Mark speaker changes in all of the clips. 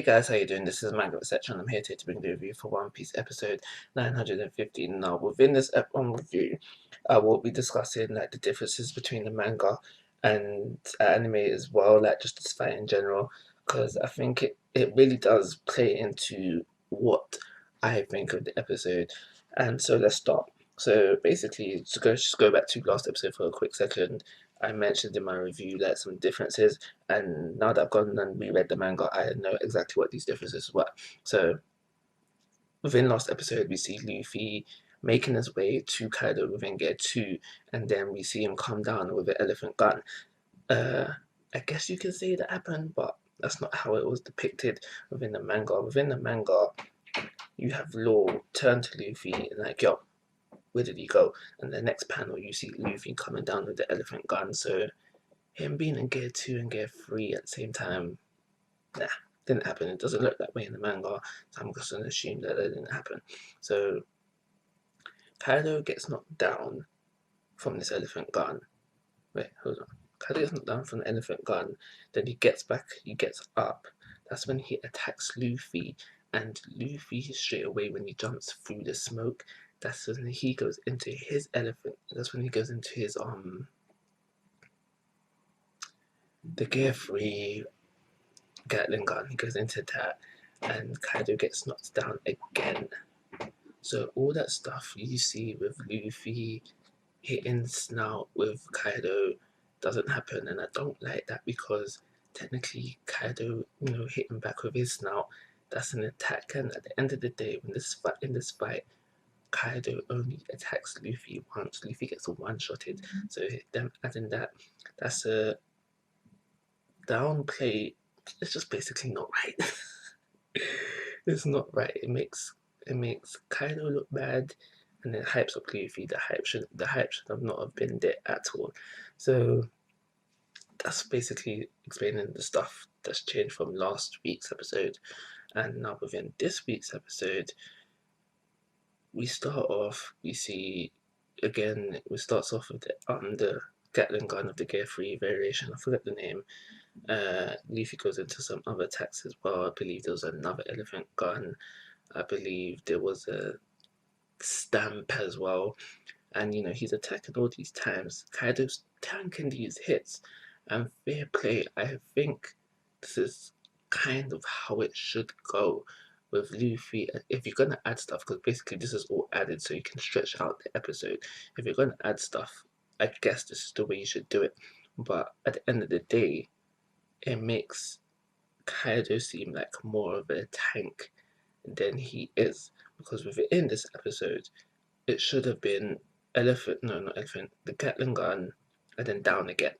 Speaker 1: guys, how you doing? This is Manga Research, I'm here today to bring the review for One Piece episode 915. Now, within this review, I will be discussing like the differences between the manga and anime as well, like just this fight in general, because I think it really does play into what I think of the episode. And so let's start. So basically, to just go back to last episode for a quick second, I mentioned in my review like some differences, and now that I've gone and reread the manga, I know exactly what these differences were. So within last episode, we see Luffy making his way to Kaido within Gear 2, and then we see him come down with an elephant gun. Uh, I guess you can say that happened, but that's not how it was depicted within the manga. Within the manga, you have Law turn to Luffy and like, yo, where did he go? And the next panel, you see Luffy coming down with the elephant gun. So him being in Gear 2 and Gear 3 at the same time, nah, didn't happen. It doesn't look that way in the manga, so I'm just going to assume that it didn't happen. So Kaido gets knocked down from this elephant gun. Wait, hold on. Kaido gets knocked down from the elephant gun, then he gets up. That's when he attacks Luffy, and Luffy straight away, when he jumps through the smoke, that's when he goes into his elephant. That's when he goes into his the Gear 3 Gatling gun. He goes into that, and Kaido gets knocked down again. So all that stuff you see with Luffy hitting snout with Kaido doesn't happen, and I don't like that because technically Kaido, hitting back with his snout, that's an attack, and at the end of the day, when in this fight, Kaido only attacks Luffy once. Luffy gets one-shotted, so them adding that, that's a downplay. It's just basically not right. It's not right. It makes Kaido look bad, and it hypes up Luffy. The hype should have not have been there at all. So that's basically explaining the stuff that's changed from last week's episode, and now within this week's episode, we start off. We see again. We starts off with the Gatling gun of the Gear 3 variation. I forget the name. Luffy goes into some other attacks as well. I believe there was another elephant gun. I believe there was a stamp as well. And he's attacking all these times. Kaido's tanking these hits. And fair play, I think this is kind of how it should go with Luffy. If you're gonna add stuff, because basically this is all added so you can stretch out the episode. If you're gonna add stuff, I guess this is the way you should do it. But at the end of the day, it makes Kaido seem like more of a tank than he is, because within this episode, it should have been the Gatling gun, and then down again.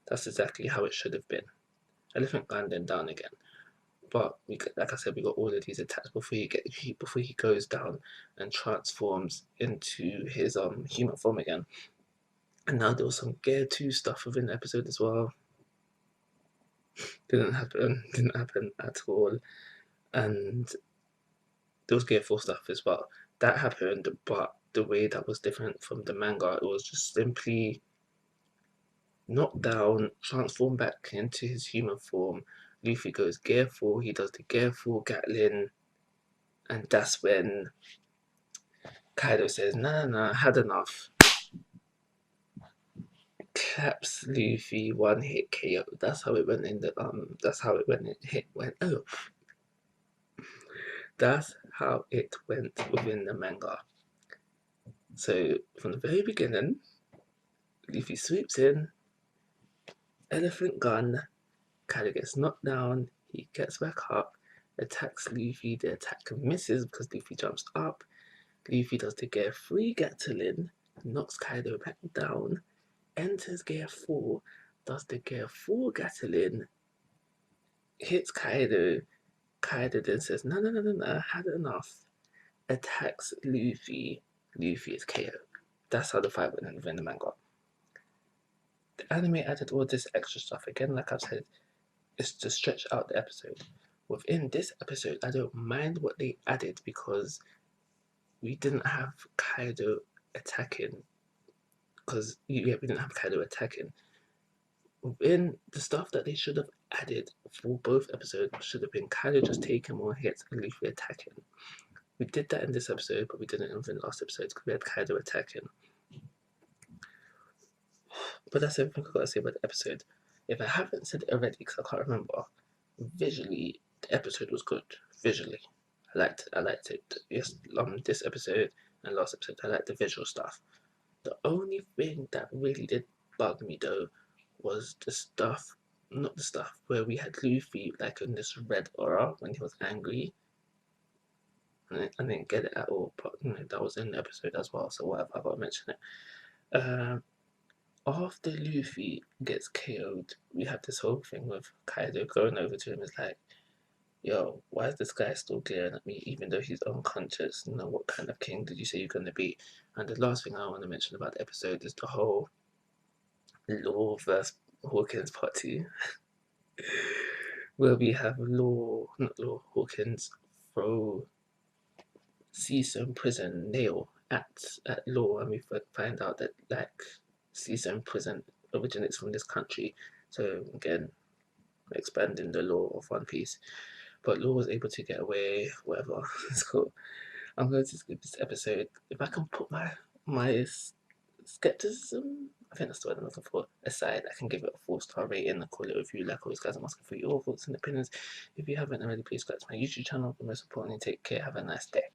Speaker 1: That's exactly how it should have been. Elephant gun, then down again. But like I said, we got all of these attacks before he goes down and transforms into his human form again. And now there was some Gear 2 stuff within the episode as well. Didn't happen at all. And there was Gear 4 stuff as well. That happened, but the way that was different from the manga, it was just simply knocked down, transformed back into his human form. Luffy goes Gear 4, he does the Gear 4 Gatling, and that's when Kaido says, nah, had enough. Claps Luffy, one hit KO. That's how it went in the that's how it went oh. That's how it went within the manga. So from the very beginning, Luffy sweeps in, elephant gun, Kaido gets knocked down, he gets back up, attacks Luffy, the attack misses because Luffy jumps up. Luffy does the Gear 3 Gatling, knocks Kaido back down, enters Gear 4, does the Gear 4 Gatling, hits Kaido. Kaido then says, no, had enough. Attacks Luffy. Luffy is KO. That's how the fight went within the manga. The anime added all this extra stuff. Again, like I've said, it's to stretch out the episode. Within this episode, I don't mind what they added because we didn't have Kaido attacking. We didn't have Kaido attacking. Within the stuff that they should have added for both episodes should have been Kaido just taking more hits and Luffy attacking. We did that in this episode, but we didn't in the last episode because we had Kaido attacking. But that's everything I've got to say about the episode. If I haven't said it already, because I can't remember, visually, the episode was good. Visually. I liked it. Yes, this episode and last episode, I liked the visual stuff. The only thing that really did bug me though was the stuff, not the stuff where we had Luffy like in this red aura when he was angry. I didn't get it at all, but that was in the episode as well, so whatever, I gotta mention it. After Luffy gets KO'd, we have this whole thing with Kaido going over to him. Is like, yo, why is this guy still glaring at me even though he's unconscious? What kind of king did you say you're going to be? And the last thing I want to mention about the episode is the whole Law versus Hawkins part 2, where we have Hawkins throw Caesar in prison nail at Law, and we find out that Caesar in prison originates from this country. So again, expanding the law of One Piece. But Law was able to get away, whatever. It's cool. I'm going to skip this episode. If I can put my skepticism, I think that's the word I'm looking for, aside, I can give it a 4-star rating and call it a review. Like always, guys, I'm asking for your thoughts and opinions. If you haven't already, please subscribe to my YouTube channel. But most importantly, take care. Have a nice day.